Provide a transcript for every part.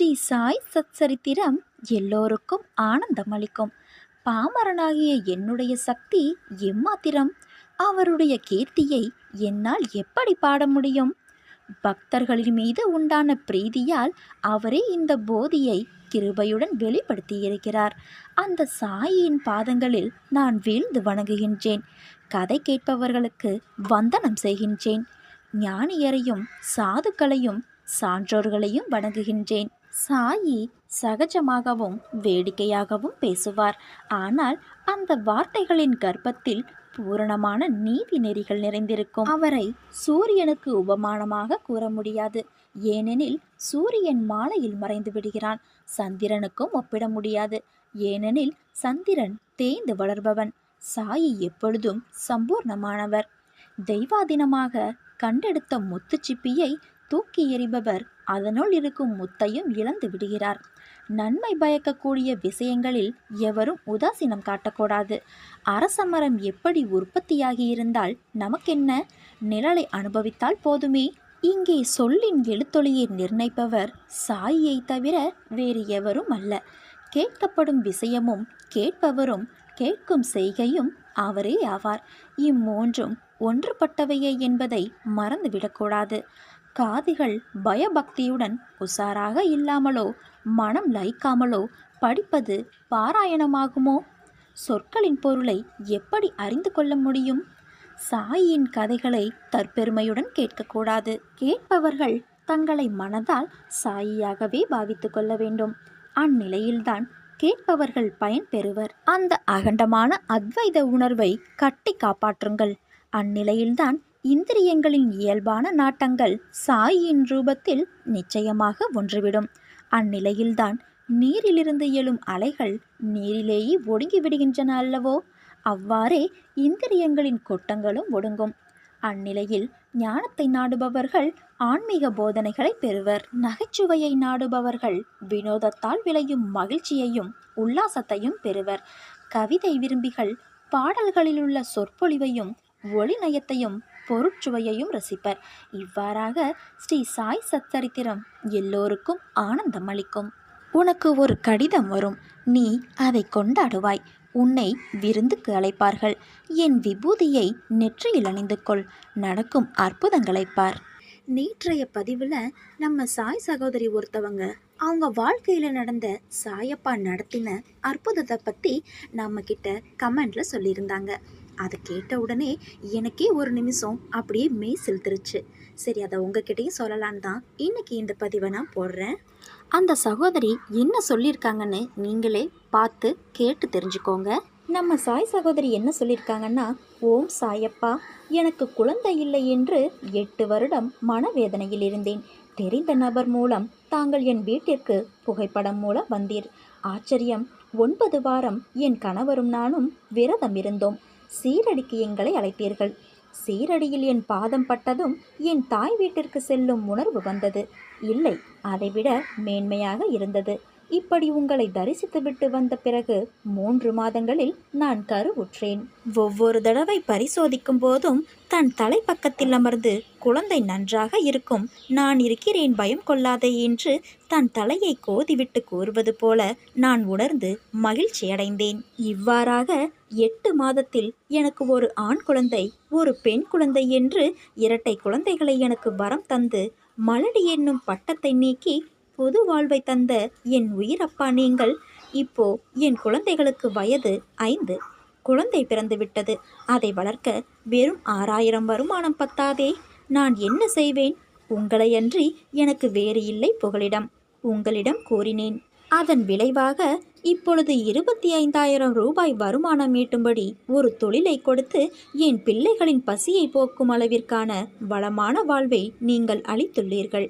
ஸ்ரீ சாய் சச்சரித்திரம் எல்லோருக்கும் ஆனந்தம் அளிக்கும். பாமரனாகிய என்னுடைய சக்தி எம்மாத்திரம்? அவருடைய கீர்த்தியை என்னால் எப்படி பாட முடியும்? பக்தர்களின் மீது உண்டான பிரீதியால் அவரே இந்த போதியை கிருபையுடன் வெளிப்படுத்தியிருக்கிறார். அந்த சாயின் பாதங்களில் நான் வீழ்ந்து வணங்குகின்றேன். கதை கேட்பவர்களுக்கு வந்தனம் செய்கின்றேன். ஞானியரையும் சாதுக்களையும் சான்றோர்களையும் வணங்குகின்றேன். சாயி சகஜமாகவும் வேடிக்கையாகவும் பேசுவார். ஆனால் அந்த வார்த்தைகளின் கர்ப்பத்தில் பூரணமான நீதி நெறிகள் நிறைந்திருக்கும். அவரை சூரியனுக்கு உபமானமாக கூற முடியாது. ஏனெனில் சூரியன் மாலையில் மறைந்து விடுகிறான். சந்திரனுக்கும் ஒப்பிட முடியாது. ஏனெனில் சந்திரன் தேய்ந்து வளர்பவன். சாயி எப்பொழுதும் சம்பூர்ணமானவர். தெய்வாதீனமாக கண்டெடுத்த முத்துச்சிப்பியை தூக்கி எறிபவர் அதனுள் இருக்கும் முத்தையும் இழந்து விடுகிறார். நன்மை பயக்கக்கூடிய விஷயங்களில் எவரும் உதாசீனம் காட்டக்கூடாது. அரசமரம் எப்படி உற்பத்தியாகி இருந்தால் நமக்கென்ன? நிழலை அனுபவித்தால் போதுமே. இங்கே சொல்லின் எழுத்தொளியை நிர்ணயிப்பவர் சாயியை தவிர வேறு எவரும் அல்ல. கேட்கப்படும் விஷயமும் கேட்பவரும் கேட்கும் செய்கையும் அவரே ஆவார். இம்மூன்றும் ஒன்றுபட்டவையே என்பதை மறந்துவிடக்கூடாது. காதிகள் பயபக்தியுடன் உசாராக இல்லாமலோ மனம் லயிக்காமலோ படிப்பது பாராயணமாகுமோ? சொற்களின் பொருளை எப்படி அறிந்து கொள்ள முடியும்? சாயின் கதைகளை தற்பெருமையுடன் கேட்கக்கூடாது. கேட்பவர்கள் தங்களை மனதால் சாயியாகவே பாவித்து கொள்ள வேண்டும். அந்நிலையில்தான் கேட்பவர்கள் பயன் பெறுவர். அந்த அகண்டமான அத்வைத உணர்வை கட்டி காப்பாற்றுங்கள். அந்நிலையில்தான் இந்திரியங்களின் இயல்பான நாட்டங்கள் சாயின் ரூபத்தில் நிச்சயமாக ஒன்றுவிடும். அந்நிலையில்தான் நீரிலிருந்து எழும் அலைகள் நீரிலேயே ஒடுங்கிவிடுகின்றன அல்லவோ? அவ்வாறே இந்திரியங்களின் கொட்டங்களும் ஒடுங்கும். அந்நிலையில் ஞானத்தை நாடுபவர்கள் ஆன்மீக போதனைகளை பெறுவர். நகைச்சுவையை நாடுபவர்கள் வினோதத்தால் விளையும் மகிழ்ச்சியையும் உல்லாசத்தையும் பெறுவர். கவிதை விரும்பிகள் பாடல்களிலுள்ள சொற்பொழிவையும் ஒளிநயத்தையும் பொருட்சுவையையும் ரசிப்பர். இவ்வாறாக ஸ்ரீ சாய் சச்சரித்திரம் எல்லோருக்கும் ஆனந்தம் அளிக்கும். உனக்கு ஒரு கடிதம் வரும். நீ அதை கொண்டாடுவாய். உன்னை விருந்துக்கு அழைப்பார்கள். என் விபூதியை நெற்றியில் அணிந்து கொள். நடக்கும் அற்புதங்களை பார். நேற்றைய பதிவில் நம்ம சாய் சகோதரி ஒருத்தவங்க அவங்க வாழ்க்கையில் நடந்த சாயப்பா நடத்தின அற்புதத்தை பற்றி நம்மக்கிட்ட கமெண்டில் சொல்லியிருந்தாங்க. அதை கேட்ட உடனே எனக்கே ஒரு நிமிஷம் அப்படியே மெய் செலுத்துருச்சு. சரி, அதை உங்ககிட்டையும் சொல்லலான்னு தான் இன்னைக்கு இந்த பதிவை நான் போடுறேன். அந்த சகோதரி என்ன சொல்லியிருக்காங்கன்னு நீங்களே பார்த்து கேட்டு தெரிஞ்சுக்கோங்க. நம்ம சாய் சகோதரி என்ன சொல்லியிருக்காங்கன்னா, ஓம் சாயப்பா, எனக்கு குழந்தை இல்லை என்று 8 வருடம் மனவேதனையில் இருந்தேன். தெரிந்த நபர் மூலம் தாங்கள் என் வீட்டிற்கு புகைப்படம் மூலம் வந்தீர். ஆச்சரியம். 9 வாரம் என் கணவரும் நானும் விரதம் இருந்தோம். சீரடிக்கு எங்களை அழைத்தீர்கள். சீரடியில் என் பாதம் பட்டதும் என் தாய் வீட்டிற்கு செல்லும் உணர்வு வந்தது. இல்லை, அதைவிட மேன்மையாக இருந்தது. இப்படி உங்களை தரிசித்துவிட்டு வந்த பிறகு 3 மாதங்களில் நான் கருவுற்றேன். ஒவ்வொரு தடவை பரிசோதிக்கும் போதும் தன் தலைப்பக்கத்தில் அமர்ந்து குழந்தை நன்றாக இருக்கும், நான் இருக்கிறேன், பயம் கொள்ளாதே என்று தன் தலையை கோதிவிட்டு கூறுவது போல நான் உணர்ந்து மகிழ்ச்சி அடைந்தேன். இவ்வாறாக 8 மாதத்தில் எனக்கு ஒரு ஆண் குழந்தை, ஒரு பெண் குழந்தை என்று 2 குழந்தைகளை எனக்கு வரம் தந்து மலடி என்னும் பட்டத்தை நீக்கி பொது வாழ்வை தந்த என் உயிரப்பா நீங்கள். இப்போ என் குழந்தைகளுக்கு வயது 5. குழந்தை பிறந்து விட்டது. அதை வளர்க்க வெறும் 6000 வருமானம் பத்தாதே. நான் என்ன செய்வேன்? உங்களையன்றி எனக்கு வேறு இல்லை புகலிடம். உங்களிடம் கூறினேன். அதன் விளைவாக இப்பொழுது 25,000 ரூபாய் வருமானம் ஈட்டும்படி ஒரு தொழிலை கொடுத்து என் பிள்ளைகளின் பசியை போக்கும் அளவிற்கான வளமான வாழ்வை நீங்கள் அளித்துள்ளீர்கள்.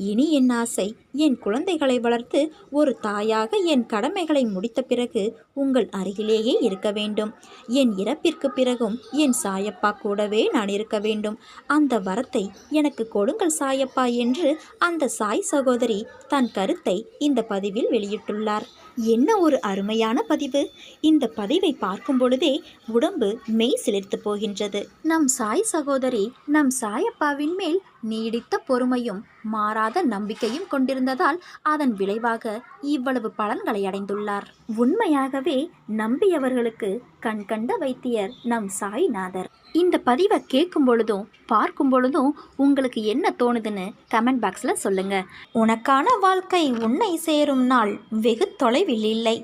இனி என் ஆசை, என் குழந்தைகளை வளர்த்து ஒரு தாயாக என் கடமைகளை முடித்த பிறகு உங்கள் அருகிலேயே இருக்க வேண்டும். என் இறப்பிற்கு பிறகும் என் சாயப்பா கூடவே நான் இருக்க வேண்டும். அந்த வரத்தை எனக்கு கொடுங்கள் சாயப்பா என்று அந்த சாய் சகோதரி தன் கருத்தை இந்த பதிவில் வெளியிட்டுள்ளார். என்ன ஒரு அருமையான பதிவு! இந்த பதிவை பார்க்கும் பொழுதே உடம்பு மெய் சிலிர்த்து போகின்றது. நம் சாய் சகோதரி நம் சாயப்பாவின் மேல் நீடித்த பொறுமையும் மாறாத நம்பிக்கையும் கொண்டிருந்ததால் அதன் விளைவாக இவ்வளவு பலன்களை அடைந்துள்ளார். உண்மையாகவே நம்பியவர்களுக்கு கண்கண்ட வைத்தியர் நம் சாய்நாதர். இந்த பதிவை கேட்கும் பொழுதும் பார்க்கும் பொழுதும் உங்களுக்கு என்ன தோணுதுன்னு கமெண்ட் பாக்ஸில் சொல்லுங்க. உனக்கான வாழ்க்கை உன்னை சேரும் நாள் வெகு தொலைவில் இல்லை.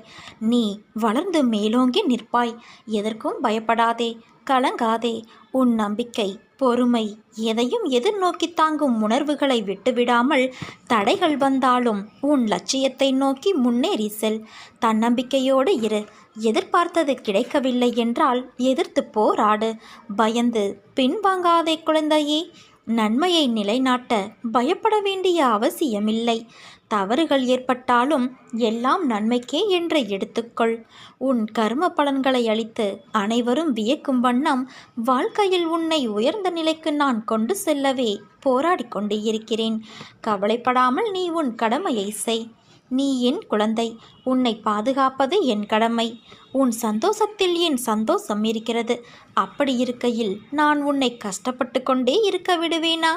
நீ வளர்ந்து மேலோங்கி நிற்பாய். எதற்கும் பயப்படாதே, கலங்காதே. உன் நம்பிக்கை, பொறுமை, எதையும் எதிர்நோக்கி தாங்கும் உணர்வுகளை விட்டுவிடாமல் தடைகள் வந்தாலும் உன் லட்சியத்தை நோக்கி முன்னேறி செல். தன்னம்பிக்கையோடு இரு. எதிர்பார்த்தது கிடைக்கவில்லை என்றால் எதிர்த்து போராடு. பயந்து பின்வாங்காதே குழந்தையே. நன்மையை நிலைநாட்ட பயப்பட வேண்டிய அவசியமில்லை. தவறுகள் ஏற்பட்டாலும் எல்லாம் நன்மைக்கே என்று எடுத்துக்கொள். உன் கர்ம பலன்களை அளித்து அனைவரும் வியக்கும் வண்ணம் வாழ்க்கையில் உன்னை உயர்ந்த நிலைக்கு நான் கொண்டு செல்லவே போராடி கொண்டு இருக்கிறேன். கவலைப்படாமல் நீ உன் கடமையை செய். நீ என் குழந்தை. உன்னை பாதுகாப்பது என் கடமை. உன் சந்தோஷத்தில் என் சந்தோஷம் இருக்கிறது. அப்படி இருக்கையில் நான் உன்னை கஷ்டப்பட்டு கொண்டே இருக்க விடுவேனா?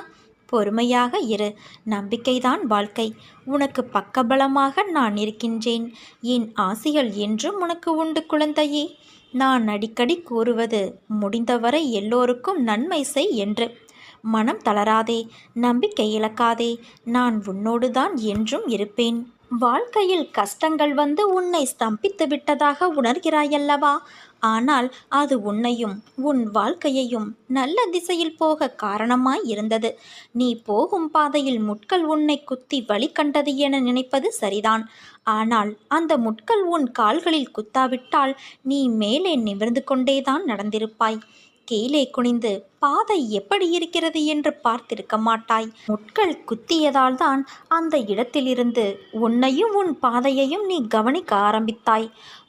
பொறுமையாக இரு. நம்பிக்கைதான் வாழ்க்கை. உனக்கு பக்கபலமாக நான் இருக்கின்றேன். என் ஆசிகள் என்றும் உனக்கு உண்டு குழந்தையே. நான் அடிக்கடி கூறுவது முடிந்தவரை எல்லோருக்கும் நன்மை செய் என்று. மனம் தளராதே, நம்பிக்கை இழக்காதே. நான் உன்னோடுதான் என்றும் இருப்பேன். வாழ்க்கையில் கஷ்டங்கள் வந்து உன்னை ஸ்தம்பித்து விட்டதாக உணர்கிறாயல்லவா? ஆனால் அது உன்னையும் உன் வாழ்க்கையையும் நல்ல திசையில் போக காரணமாய் இருந்தது. நீ போகும் பாதையில் முட்கள் உன்னை குத்தி வழி கண்டது என நினைப்பது சரிதான். ஆனால் அந்த முட்கள் உன் கால்களில் குத்தாவிட்டால் நீ மேலே நிமிர்ந்து கொண்டேதான் நடந்திருப்பாய். கீழே குனிந்து பாதை எப்படி இருக்கிறது என்று பார்த்திருக்க மாட்டாய். முட்கள் குத்தியதால் தான் அந்த இடத்திலிருந்து உன்னையும் உன் பாதையையும் நீ கவனிக்க ஆரம்பித்தாய்.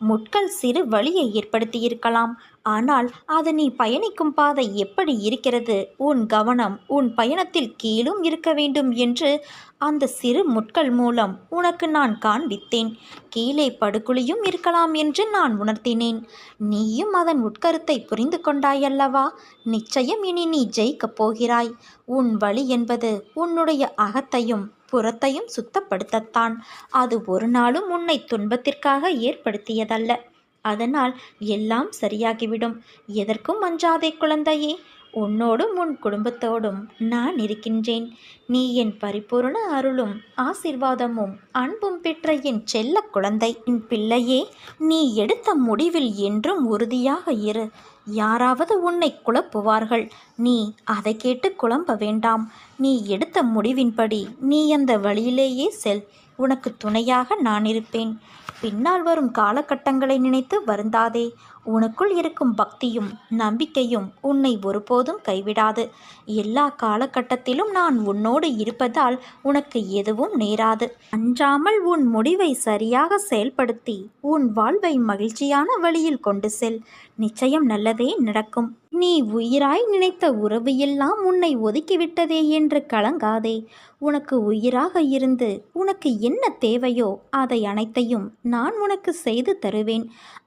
முட்கள் சிறு வழியை ஏற்படுத்தியிருக்கலாம். ஆனால் அது நீ பயணிக்கும் பாதை எப்படி இருக்கிறது, உன் கவனம் உன் பயணத்தில் கீழும் இருக்க வேண்டும் என்று அந்த சிறு முட்கள் மூலம் உனக்கு நான் காண்பித்தேன். கீழே படுகுழியும் இருக்கலாம் என்று நான் உணர்த்தினேன். நீயும் அதன் உட்கருத்தை புரிந்து கொண்டாயல்லவா? நிச்சயம் இனி நீ ஜெயிக்கப் போகிறாய். உன் வழி என்பது உன்னுடைய அகத்தையும் புறத்தையும் சுத்தப்படுத்தத்தான். அது ஒரு நாளும் உன்னை துன்பத்திற்காக ஏற்படுத்தியதல்ல. அதனால் எல்லாம் சரியாகிவிடும். எதற்கும் அஞ்சாதே குழந்தையே. உன்னோடும் உன் குடும்பத்தோடும் நான் இருக்கின்றேன். நீ என் பரிபூர்ண அருளும் ஆசிர்வாதமும் அன்பும் பெற்ற என் செல்ல குழந்தை. என் பிள்ளையே, நீ எடுத்த முடிவில் என்றும் உறுதியாக இரு. யாராவது உன்னை குழப்புவார்கள். நீ அதை கேட்டு குழம்ப வேண்டாம். நீ எடுத்த முடிவின்படி நீ அந்த வழியிலேயே செல். உனக்கு துணையாக நான் இருப்பேன். பின்னால் வரும் காலகட்டங்களை நினைத்து வருந்தாதே. உனக்குள் இருக்கும் பக்தியும் நம்பிக்கையும் உன்னை ஒருபோதும் கைவிடாது. எல்லா காலகட்டத்திலும் நான் உன்னோடு இருப்பதால் உனக்கு எதுவும் நேராது. அஞ்சாமல் உன் முடிவை சரியாக செயல்படுத்தி உன் வாழ்வை மகிழ்ச்சியான வழியில் கொண்டு செல். நிச்சயம் நல்லதே நடக்கும். நீ உயிராய் நினைத்த உறவு எல்லாம் உன்னை ஒதுக்கிவிட்டதே என்று கலங்காதே. உனக்கு உயிராக இருந்து உனக்கு என்ன தேவையோ அதை அனைத்தையும் நான் உனக்கு செய்து தருவேன்.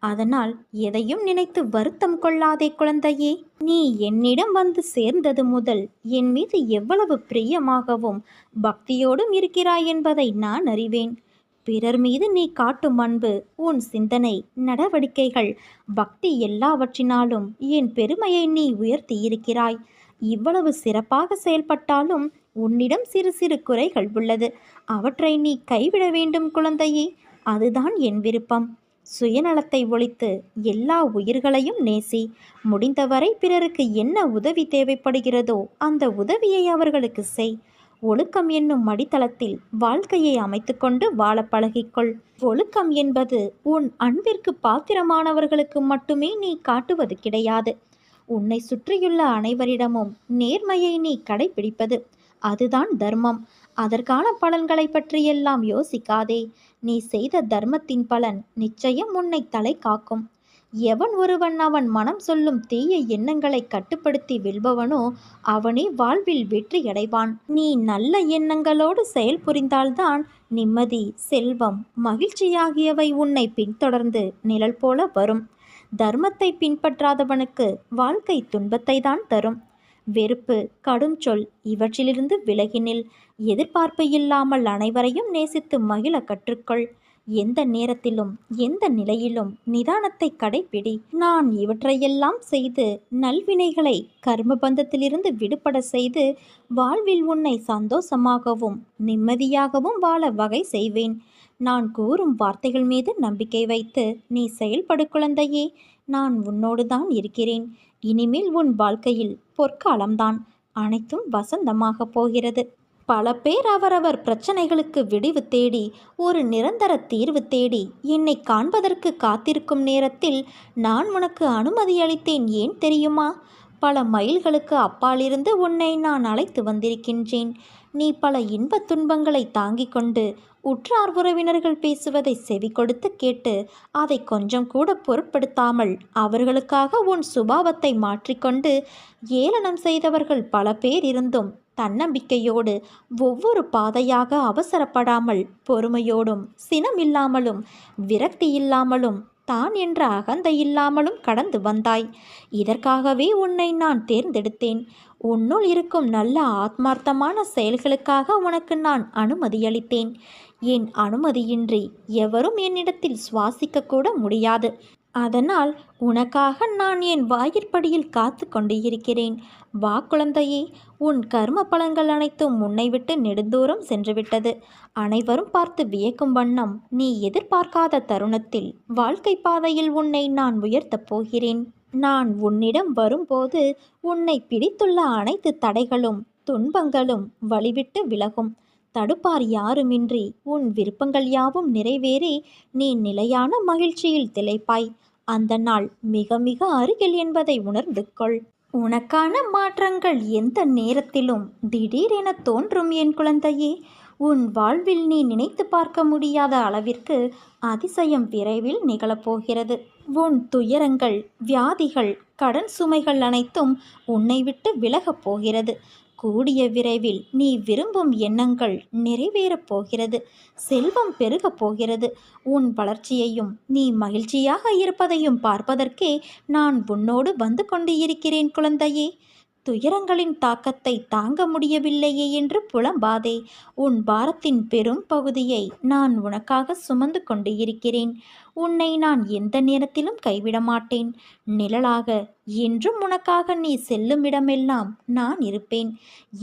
அதனால் எதையும் நினைத்து வருத்தம் கொள்ளாதே குழந்தையே. நீ என்னிடம் வந்து சேர்ந்தது முதல் என் மீது எவ்வளவு பிரியமாகவும் பக்தியோடும் இருக்கிறாய் என்பதை நான் அறிவேன். பிறர் மீது நீ காட்டும் அன்பு, உன் சிந்தனை, நடவடிக்கைகள், பக்தி எல்லாவற்றினாலும் என் பெருமையை நீ உயர்த்தியிருக்கிறாய். இவ்வளவு சிறப்பாக செயல்பட்டாலும் உன்னிடம் சிறு சிறு குறைகள் உள்ளது. அவற்றை நீ கைவிட வேண்டும் குழந்தையே. அதுதான் என் விருப்பம். சுயநலத்தை ஒழித்து எல்லா உயிர்களையும் நேசி. முடிந்தவரை பிறருக்கு என்ன உதவி தேவைப்படுகிறதோ அந்த உதவியை அவர்களுக்கு செய். ஒழுக்கம் என்னும் அடித்தளத்தில் வாழ்க்கையை அமைத்துக்கொண்டு வாழ பழகிக்கொள். ஒழுக்கம் என்பது உன் அன்பிற்கு பாத்திரமானவர்களுக்கு மட்டுமே நீ காட்டுவது கிடையாது. உன்னை சுற்றியுள்ள அனைவரிடமும் நேர்மையை நீ கடைபிடிப்பது. அதுதான் தர்மம். அதற்கான பலன்களை பற்றியெல்லாம் யோசிக்காதே. நீ செய்த தர்மத்தின் பலன் நிச்சயம் உன்னை தலை காக்கும். எவன் ஒருவன் அவன் மனம் சொல்லும் தீய எண்ணங்களை கட்டுப்படுத்தி வெல்பவனோ அவனே வாழ்வில் வெற்றி அடைவான். நீ நல்ல எண்ணங்களோடு செயல் புரிந்தால்தான் நிம்மதி, செல்வம், மகிழ்ச்சி ஆகியவை உன்னை பின்தொடர்ந்து நிழல் போல வரும். தர்மத்தை பின்பற்றாதவனுக்கு வாழ்க்கை துன்பத்தை தான் தரும். வெறுப்பு, கடுஞ்சொல் இவற்றிலிருந்து விலகினில். எதிர்பார்ப்பு இல்லாமல் அனைவரையும் நேசித்து மகிழ கற்றுக்கொள். எந்த நேரத்திலும் எந்த நிலையிலும் நிதானத்தை கடைப்பிடி. நான் இவற்றையெல்லாம் செய்து நல்வினைகளை கர்ம பந்தத்திலிருந்து விடுபட செய்து வாழ்வில் உன்னை சந்தோஷமாகவும் நிம்மதியாகவும் வாழ வகை செய்வேன். நான் கூறும் வார்த்தைகள் மீது நம்பிக்கை வைத்து நீ செயல்படு குழந்தையே. நான் உன்னோடு தான் இருக்கிறேன். இனிமேல் உன் வாழ்க்கையில் பொற்காலம்தான். அனைத்தும் வசந்தமாக போகிறது. பல பேர் அவரவர் பிரச்சனைகளுக்கு விடிவு தேடி ஒரு நிரந்தர தீர்வு தேடி என்னை காண்பதற்கு காத்திருக்கும் நேரத்தில் நான் உனக்கு அனுமதி அளித்தேன். ஏன் தெரியுமா? பல மைல்களுக்கு அப்பாலிருந்து உன்னை நான் அழைத்து வந்திருக்கின்றேன். நீ பல இன்பத் துன்பங்களை தாங்கிக் கொண்டு உற்றார் உறவினர்கள் பேசுவதை செவி கொடுத்து கேட்டு அதை கொஞ்சம் கூட பொருட்படுத்தாமல் அவர்களுக்காக உன் சுபாவத்தை மாற்றிக்கொண்டு ஏளனம் செய்தவர்கள் பல பேர் இருந்தும் தன்னம்பிக்கையோடு ஒவ்வொரு பாதையாக அவசரப்படாமல் பொறுமையோடும் சினமில்லாமலும் விரக்தி இல்லாமலும் தான் என்ற அகந்தை இல்லாமலும் கடந்து வந்தாய். இதற்காகவே உன்னை நான் தேர்ந்தெடுத்தேன். உன்னுள் இருக்கும் நல்ல ஆத்மார்த்தமான செயல்களுக்காக உனக்கு நான் அனுமதியளித்தேன். என் அனுமதியின்றி எவரும் என்னிடத்தில் சுவாசிக்க கூட முடியாது. அதனால் உனக்காக நான் என் வாயிற்படியில் காத்து கொண்டு இருக்கிறேன். வா குழந்தையே, உன் கர்ம பலன்கள் அனைத்தும் உன்னை விட்டு நெடுந்தூரம் சென்றுவிட்டது. அனைவரும் பார்த்து வியக்கும் வண்ணம் நீ எதிர்பார்க்காத தருணத்தில் வாழ்க்கை பாதையில் உன்னை நான் உயர்த்தப் போகிறேன். நான் உன்னிடம் வரும்போது உன்னை பிடித்துள்ள அனைத்து தடைகளும் துன்பங்களும் வழிவிட்டு விலகும். தடுப்பார் யாருமின்றி உன் விருப்பங்கள் யாவும் நிறைவேறி நீ நிலையான மகிழ்ச்சியில் திளைப்பாய். அந்த நாள் மிக மிக அருகில் என்பதை உணர்ந்து கொள். உனக்கான மாற்றங்கள் எந்த நேரத்திலும் திடீரென தோன்றும் என் குழந்தையே. உன் வாழ்வில் நீ நினைத்து பார்க்க முடியாத அளவிற்கு அதிசயம் விரைவில் நிகழப்போகிறது. உன் துயரங்கள், வியாதிகள், கடன் சுமைகள் அனைத்தும் உன்னை விட்டு விலகப் போகிறது. கூடிய விரைவில் நீ விரும்பும் எண்ணங்கள் நிறைவேறப் போகிறது. செல்வம் பெருகப் போகிறது. உன் வளர்ச்சியையும் நீ மகிழ்ச்சியாக இருப்பதையும் பார்ப்பதற்கே நான் உன்னோடு வந்து கொண்டு இருக்கிறேன் குழந்தையே. துயரங்களின் தாக்கத்தை தாங்க முடியவில்லையே என்று புலம்பாதே. உன் பாரத்தின் பெரும் பகுதியை நான் உனக்காக சுமந்து கொண்டு இருக்கிறேன். உன்னை நான் எந்த நேரத்திலும் கைவிட மாட்டேன். நிழலாக என்றும் உனக்காக நீ செல்லும் இடமெல்லாம் நான் இருப்பேன்.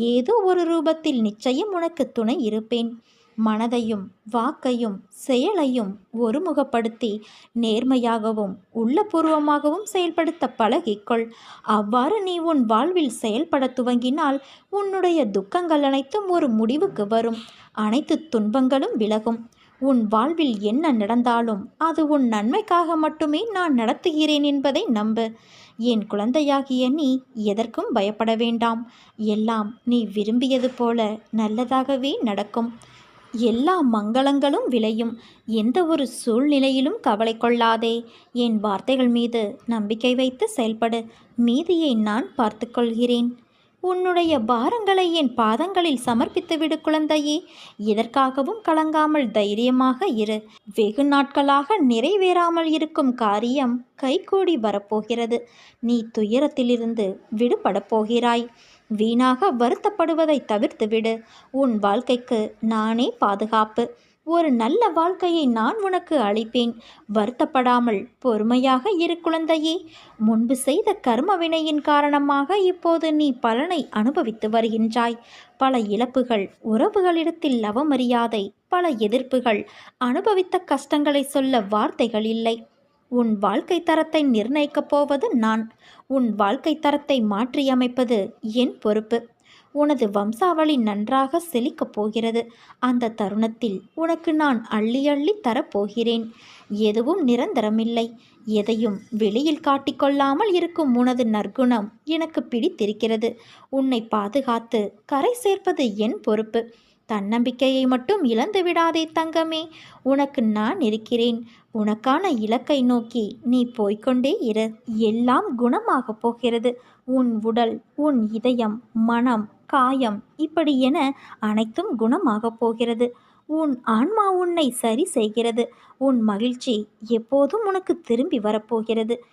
ஏதோ ஒரு ரூபத்தில் நிச்சயம் உனக்கு துணை இருப்பேன். மனதையும் வாக்கையும் செயலையும் ஒருமுகப்படுத்தி நேர்மையாகவும் உள்ளபூர்வமாகவும் செயல்படுத்த பழகிக்கொள். அவ்வாறு நீ உன் வாழ்வில் செயல்பட துவங்கினால் உன்னுடைய துக்கங்கள் அனைத்தும் ஒரு முடிவுக்கு வரும். அனைத்து துன்பங்களும் விலகும். உன் வாழ்வில் என்ன நடந்தாலும் அது உன் நன்மைக்காக மட்டுமே நான் நடத்துகிறேன் என்பதை நம்பு. என் குழந்தையாகிய நீ எதற்கும் பயப்பட வேண்டாம். எல்லாம் நீ விரும்பியது போல நல்லதாகவே நடக்கும். எல்லா மங்களங்களும் விளையும். எந்த ஒரு சூழ்நிலையிலும் கவலை கொள்ளாதே. என் வார்த்தைகள் மீது நம்பிக்கை வைத்து செயல்படு. மீதியை நான் பார்த்து கொள்கிறேன். உன்னுடைய பாரங்களை என் பாதங்களில் சமர்ப்பித்து விடு குழந்தையே. எதற்காகவும் கலங்காமல் தைரியமாக இரு. வெகு நாட்களாக நிறைவேறாமல் இருக்கும் காரியம் கைகூடி வரப்போகிறது. நீ துயரத்திலிருந்து விடுபடப் போகிறாய். வீணாக வருத்தப்படுவதை தவிர்த்துவிடு. உன் வாழ்க்கைக்கு நானே பாதுகாப்பு. ஒரு நல்ல வாழ்க்கையை நான் உனக்கு அளிப்பேன். வருத்தப்படாமல் பொறுமையாக இரு குழந்தையே. முன்பு செய்த கர்ம வினையின் காரணமாக இப்போது நீ பலனை அனுபவித்து வருகின்றாய். பல இழப்புகள், உறவுகளிடத்தில் அவமரியாதை, பல எதிர்ப்புகள், அனுபவித்த கஷ்டங்களை சொல்ல வார்த்தைகள் இல்லை. உன் வாழ்க்கை தரத்தை நிர்ணயிக்கப் போவது நான். உன் வாழ்க்கை தரத்தை மாற்றியமைப்பது என் பொறுப்பு. உனது வம்சாவளி நன்றாக செழிக்கப் போகிறது. அந்த தருணத்தில் உனக்கு நான் அள்ளி அள்ளி தரப்போகிறேன். எதுவும் நிரந்தரமில்லை. எதையும் வெளியில் காட்டிக்கொள்ளாமல் இருக்கும் உனது நற்குணம் எனக்கு பிடித்திருக்கிறது. உன்னை பாதுகாத்து கரை சேர்ப்பது என் பொறுப்பு. தன்னம்பிக்கையை மட்டும் இழந்து விடாதே தங்கமே. உனக்கு நான் இருக்கிறேன். உனக்கான இலக்கை நோக்கி நீ போய்கொண்டே இரு. எல்லாம் குணமாக போகிறது. உன் உடல், உன் இதயம், மனம், காயம் இப்படி என அனைத்தும் குணமாக போகிறது. உன் ஆன்மா உன்னை சரி செய்கிறது. உன் மகிழ்ச்சி எப்போதும் உனக்கு திரும்பி வரப்போகிறது.